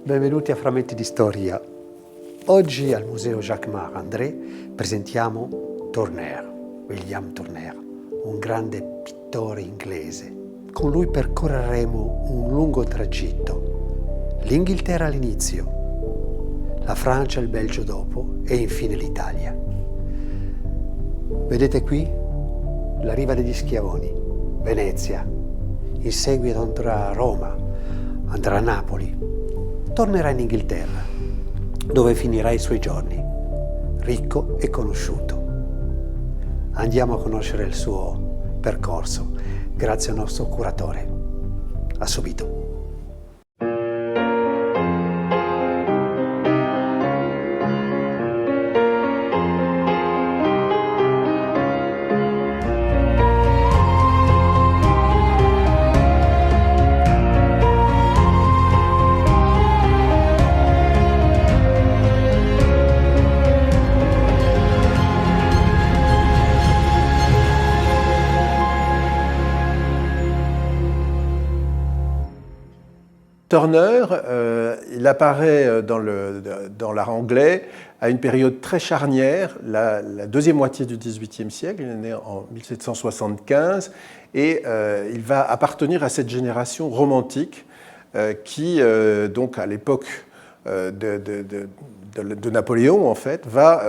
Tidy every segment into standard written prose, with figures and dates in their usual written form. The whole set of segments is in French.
Benvenuti a Frammenti di Storia. Oggi al Museo Jacquemart André presentiamo Turner, William Turner, un grande pittore inglese. Con lui percorreremo un lungo tragitto. L'Inghilterra all'inizio, la Francia e il Belgio dopo e infine l'Italia. Vedete qui la riva degli Schiavoni, Venezia. In seguito andrà a Roma, andrà a Napoli. Tornerà in Inghilterra, dove finirà i suoi giorni, ricco e conosciuto. Andiamo a conoscere il suo percorso grazie al nostro curatore. A subito. Turner, il apparaît dans l'art anglais à une période très charnière, la deuxième moitié du XVIIIe siècle. Il est né en 1775 et il va appartenir à cette génération romantique qui, donc à l'époque de Napoléon, en fait, va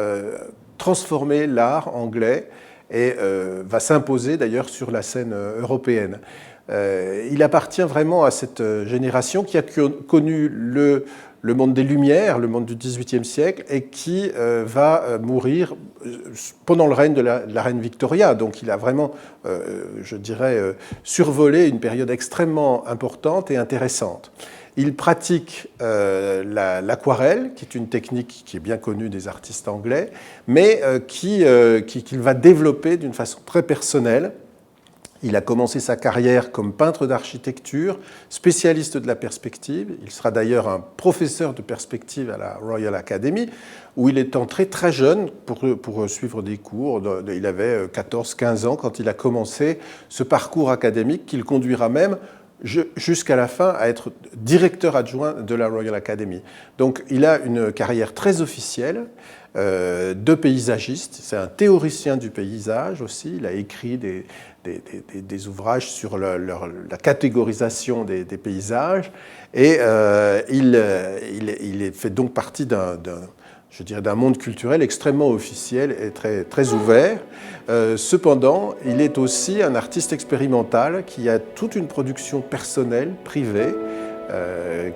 transformer l'art anglais et va s'imposer d'ailleurs sur la scène européenne. Il appartient vraiment à cette génération qui a connu le monde des Lumières, le monde du XVIIIe siècle, et qui va mourir pendant le règne de la reine Victoria. Donc il a vraiment, je dirais, survolé une période extrêmement importante et intéressante. Il pratique l'aquarelle, qui est une technique qui est bien connue des artistes anglais, mais qu'il va développer d'une façon très personnelle. Il a commencé sa carrière comme peintre d'architecture, spécialiste de la perspective. Il sera d'ailleurs un professeur de perspective à la Royal Academy, où il est entré très jeune pour suivre des cours. Il avait 14-15 ans quand il a commencé ce parcours académique qu'il conduira même jusqu'à la fin à être directeur adjoint de la Royal Academy. Donc il a une carrière très officielle de paysagiste. C'est un théoricien du paysage aussi. Il a écrit des ouvrages sur la catégorisation des paysages et il fait donc partie d'un monde culturel extrêmement officiel et très, très ouvert. Cependant, il est aussi un artiste expérimental qui a toute une production personnelle, privée,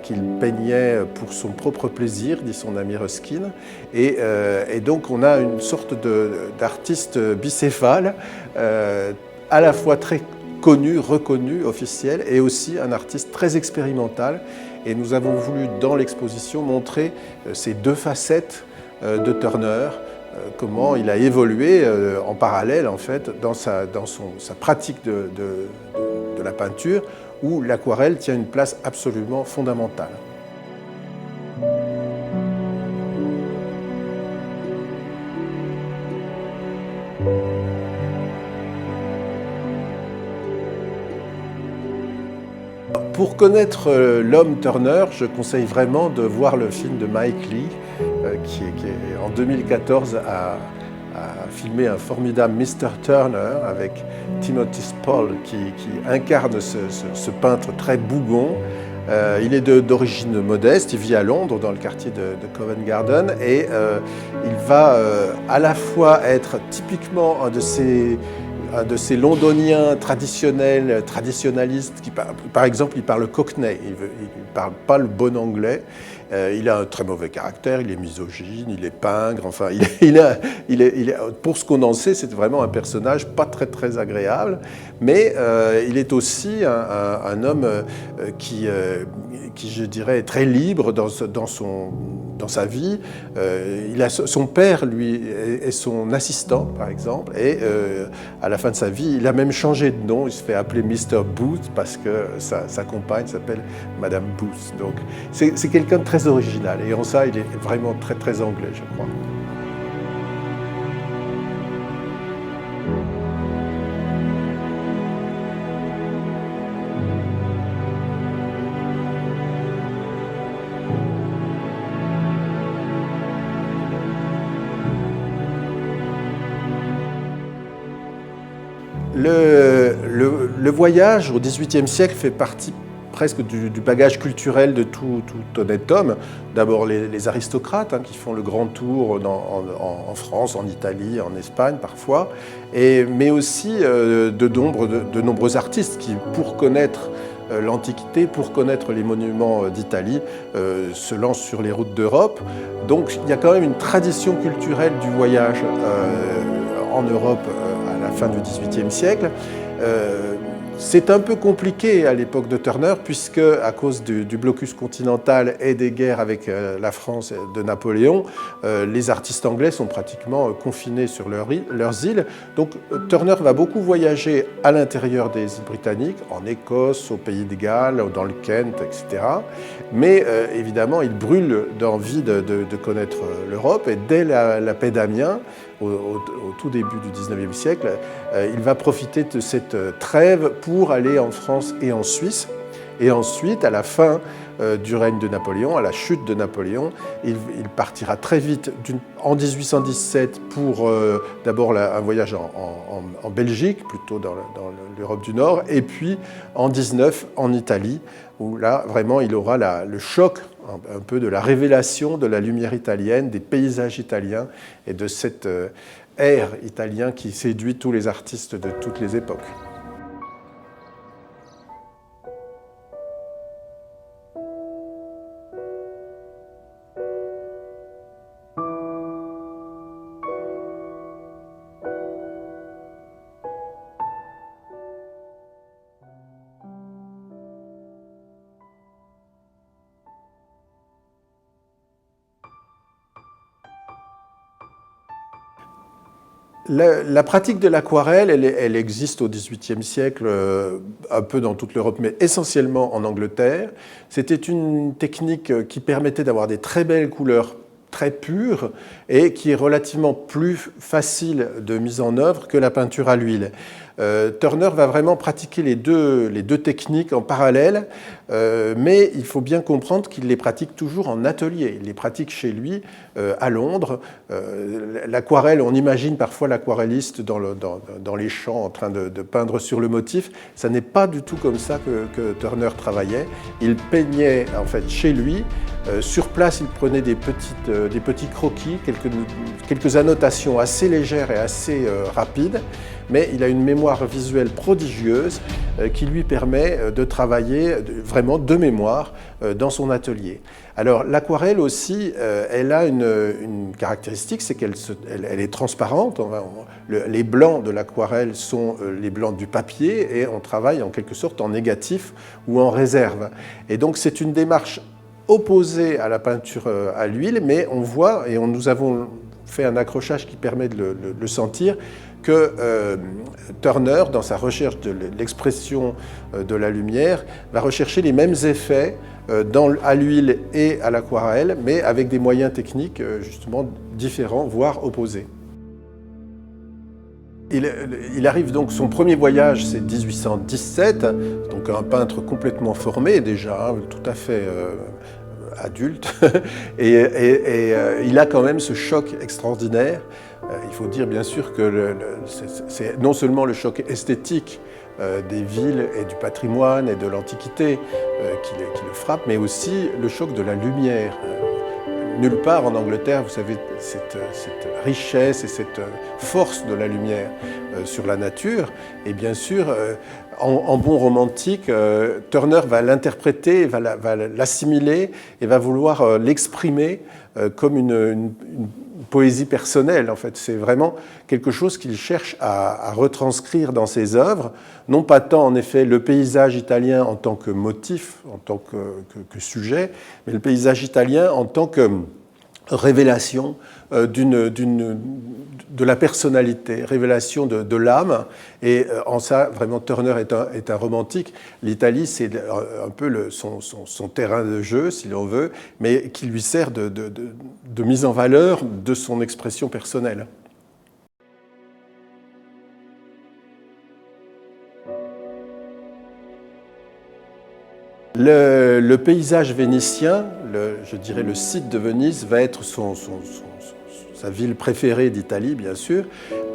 qu'il peignait pour son propre plaisir, dit son ami Ruskin. Et donc on a une sorte d'artiste bicéphale, à la fois très connu, reconnu, officiel, et aussi un artiste très expérimental. Et nous avons voulu, dans l'exposition, montrer ces deux facettes de Turner, comment il a évolué en parallèle, en fait, dans sa pratique de la peinture, où l'aquarelle tient une place absolument fondamentale. Pour connaître l'homme Turner, je conseille vraiment de voir le film de Mike Leigh, qui en 2014 a filmé un formidable Mr. Turner avec Timothy Spall qui incarne ce peintre très bougon. Il est d'origine modeste, il vit à Londres dans le quartier de Covent Garden et il va à la fois être typiquement un de ces londoniens traditionnels, traditionnalistes, qui, par exemple, il parle cockney, il ne parle pas le bon anglais, il a un très mauvais caractère, il est misogyne, il est pingre, enfin, pour ce qu'on en sait, c'est vraiment un personnage pas très, très agréable, mais il est aussi un homme qui, je dirais, est très libre dans sa vie. Il a son père, lui, est son assistant, par exemple, et à la fin de sa vie, il a même changé de nom. Il se fait appeler Mr. Booth parce que sa compagne s'appelle Madame Booth. Donc, c'est quelqu'un de très original, et en ça, il est vraiment très, très anglais, je crois. Le voyage au XVIIIe siècle fait partie presque du bagage culturel de tout honnête homme. D'abord les aristocrates qui font le grand tour en France, en Italie, en Espagne parfois, mais aussi de nombreux artistes qui, pour connaître l'Antiquité, pour connaître les monuments d'Italie, se lancent sur les routes d'Europe. Donc il y a quand même une tradition culturelle du voyage en Europe à la fin du XVIIIe siècle. C'est un peu compliqué à l'époque de Turner, puisque à cause du blocus continental et des guerres avec la France de Napoléon, les artistes anglais sont pratiquement confinés sur leurs îles. Donc Turner va beaucoup voyager à l'intérieur des îles britanniques, en Écosse, au Pays de Galles, dans le Kent, etc. Mais évidemment, il brûle d'envie de connaître l'Europe, et dès la paix d'Amiens, au tout début du XIXe siècle, il va profiter de cette trêve pour aller en France et en Suisse. Et ensuite, à la fin du règne de Napoléon, à la chute de Napoléon, il partira très vite en 1817 pour d'abord un voyage en Belgique, plutôt dans l'Europe du Nord, et puis en 19 en Italie, où là, vraiment, il aura le choc un peu de la révélation de la lumière italienne, des paysages italiens et de cet air italien qui séduit tous les artistes de toutes les époques. La pratique de l'aquarelle, elle existe au XVIIIe siècle, un peu dans toute l'Europe, mais essentiellement en Angleterre. C'était une technique qui permettait d'avoir des très belles couleurs très pures et qui est relativement plus facile de mise en œuvre que la peinture à l'huile. Turner va vraiment pratiquer les deux techniques en parallèle, mais il faut bien comprendre qu'il les pratique toujours en atelier. Il les pratique chez lui, à Londres. L'aquarelle, on imagine parfois l'aquarelliste dans les champs en train de peindre sur le motif. Ça n'est pas du tout comme ça que Turner travaillait. Il peignait en fait chez lui. Sur place, il prenait des petits croquis, quelques annotations assez légères et assez rapides, mais il a une mémoire visuelle prodigieuse qui lui permet de travailler vraiment de mémoire dans son atelier. Alors l'aquarelle aussi, elle a une caractéristique, c'est qu'elle est transparente. Les blancs de l'aquarelle sont les blancs du papier et on travaille en quelque sorte en négatif ou en réserve. Et donc c'est une démarche opposée à la peinture à l'huile, mais on voit, et nous avons fait un accrochage qui permet de le sentir, que Turner, dans sa recherche de l'expression de la lumière, va rechercher les mêmes effets à l'huile et à l'aquarelle, mais avec des moyens techniques justement différents, voire opposés. Il arrive donc, son premier voyage, c'est 1817, donc un peintre complètement formé déjà, tout à fait adulte, et il a quand même ce choc extraordinaire. Il faut dire bien sûr que c'est non seulement le choc esthétique des villes et du patrimoine et de l'Antiquité qui le frappe, mais aussi le choc de la lumière. Nulle part en Angleterre, vous savez, cette richesse et cette force de la lumière sur la nature. Et bien sûr, en bon romantique, Turner va l'interpréter, va l'assimiler et va vouloir l'exprimer comme une poésie personnelle. En fait, c'est vraiment quelque chose qu'il cherche à retranscrire dans ses œuvres, non pas tant en effet le paysage italien en tant que motif, en tant que sujet, mais le paysage italien en tant que révélation de la personnalité, révélation de l'âme. Et en ça, vraiment, Turner est un romantique. L'Italie, c'est un peu son terrain de jeu, si l'on veut, mais qui lui sert de mise en valeur de son expression personnelle. Le paysage vénitien, je dirais le site de Venise, va être sa ville préférée d'Italie, bien sûr,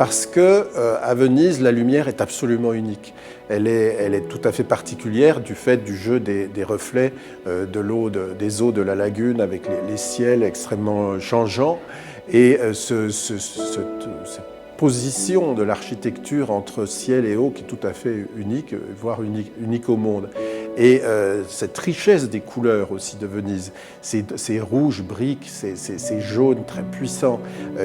parce que à Venise, la lumière est absolument unique. Elle est tout à fait particulière du fait du jeu des reflets de l'eau, des eaux de la lagune avec les ciels extrêmement changeants. Et cette position de l'architecture entre ciel et eau qui est tout à fait unique, voire unique au monde. Et cette richesse des couleurs aussi de Venise, ces rouges briques, ces jaunes très puissants,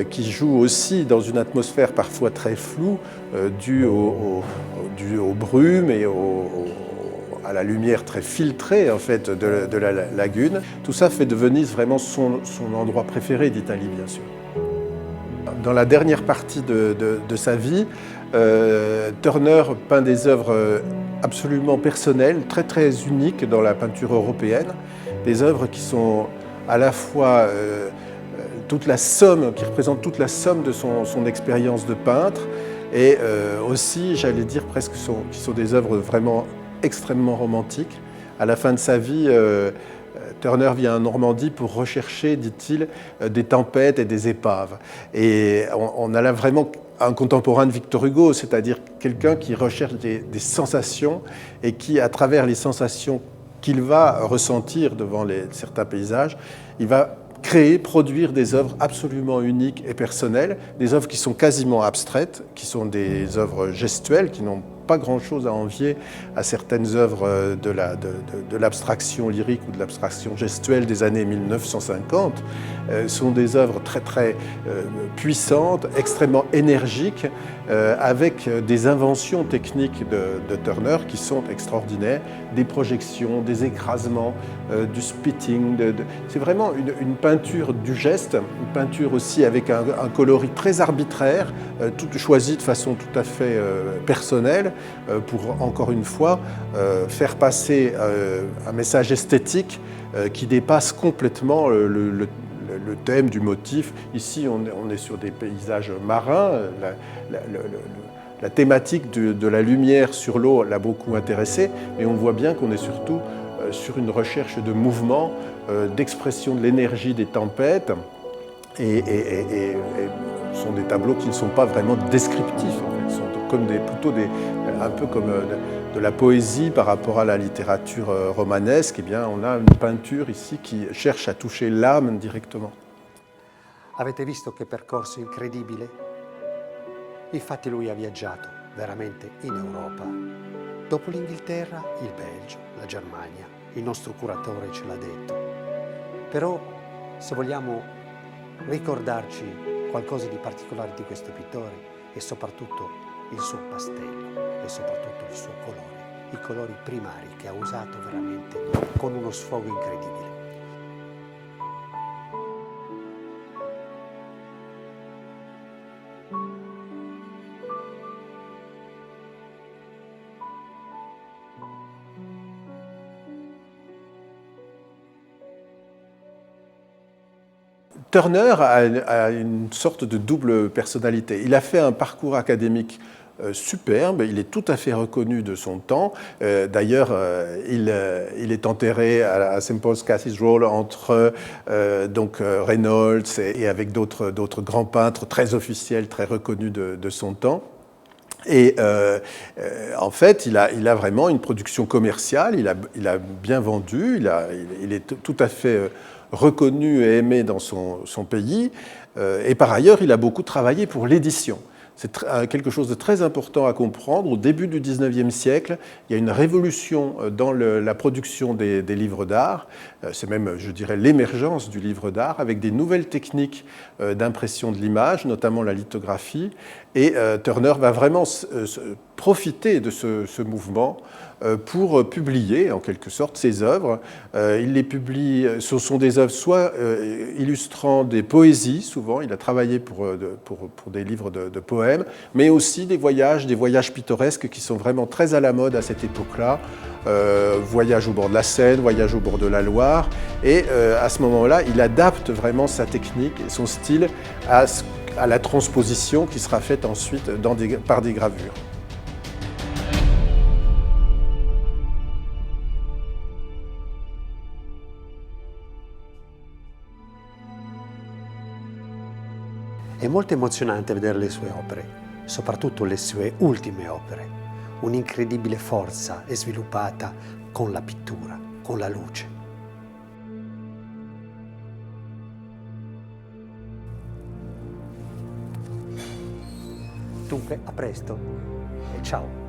qui jouent aussi dans une atmosphère parfois très floue, due aux brumes et à la lumière très filtrée en fait, de la lagune. Tout ça fait de Venise vraiment son endroit préféré d'Italie, bien sûr. Dans la dernière partie de sa vie, Turner peint des œuvres absolument personnelles, très très uniques dans la peinture européenne, des œuvres qui sont à la fois qui représentent toute la somme de son expérience de peintre, et aussi, j'allais dire presque, qui sont des œuvres vraiment extrêmement romantiques. À la fin de sa vie, Turner vient en Normandie pour rechercher, dit-il, des tempêtes et des épaves. Et on a là vraiment un contemporain de Victor Hugo, c'est-à-dire quelqu'un qui recherche des sensations et qui, à travers les sensations qu'il va ressentir devant certains paysages, il va produire des œuvres absolument uniques et personnelles, des œuvres qui sont quasiment abstraites, qui sont des œuvres gestuelles, qui n'ont pas grand-chose à envier à certaines œuvres de l'abstraction lyrique ou de l'abstraction gestuelle des années 1950. Sont des œuvres très très puissantes, extrêmement énergiques, avec des inventions techniques de Turner qui sont extraordinaires, des projections, des écrasements, du spitting. C'est vraiment une peinture du geste, une peinture aussi avec un coloris très arbitraire, choisi de façon tout à fait personnelle, pour, encore une fois, faire passer un message esthétique qui dépasse complètement le thème du motif. Ici, on est sur des paysages marins. La thématique de la lumière sur l'eau l'a beaucoup intéressé, mais on voit bien qu'on est surtout sur une recherche de mouvement, d'expression de l'énergie des tempêtes, et ce sont des tableaux qui ne sont pas vraiment descriptifs, en fait. Ils sont comme un peu comme de la poésie par rapport à la littérature romanesque. Eh bien, on a une peinture ici qui cherche à toucher l'âme directement. Avete visto che percorso incredibile? Infatti lui ha viaggiato veramente in Europa. Dopo l'Inghilterra, il Belgio, la Germania. Il nostro curatore ce l'ha detto. Però, se vogliamo ricordarci qualcosa di particolare di questo pittore, è soprattutto il suo pastello e soprattutto il suo colore, i colori primari che ha usato veramente con uno sfogo incredibile. Turner a une sorte de double personnalité. Il a fait un parcours académique superbe, il est tout à fait reconnu de son temps. D'ailleurs, il est enterré à St. Paul's Cathedral entre Reynolds et avec d'autres grands peintres très officiels, très reconnus de son temps. Et en fait, il a vraiment une production commerciale, il a bien vendu, il est tout à fait reconnu et aimé dans son pays. Et par ailleurs, il a beaucoup travaillé pour l'édition. C'est quelque chose de très important à comprendre. Au début du XIXe siècle, il y a une révolution dans la production des livres d'art. C'est même, je dirais, l'émergence du livre d'art avec des nouvelles techniques d'impression de l'image, notamment la lithographie. Et Turner va vraiment profiter de ce mouvement pour publier, en quelque sorte, ses œuvres. Il les publie, ce sont des œuvres soit illustrant des poésies, souvent, il a travaillé pour des livres de poèmes, mais aussi des voyages pittoresques qui sont vraiment très à la mode à cette époque-là. Voyage au bord de la Seine, voyage au bord de la Loire. Et à ce moment-là, il adapte vraiment sa technique et son style à la transposition qui sera faite ensuite par des gravures. È molto emozionante vedere le sue opere. soprattutto le sue ultime opere, un'incredibile forza è sviluppata con la pittura, con la luce. Dunque, a presto e ciao!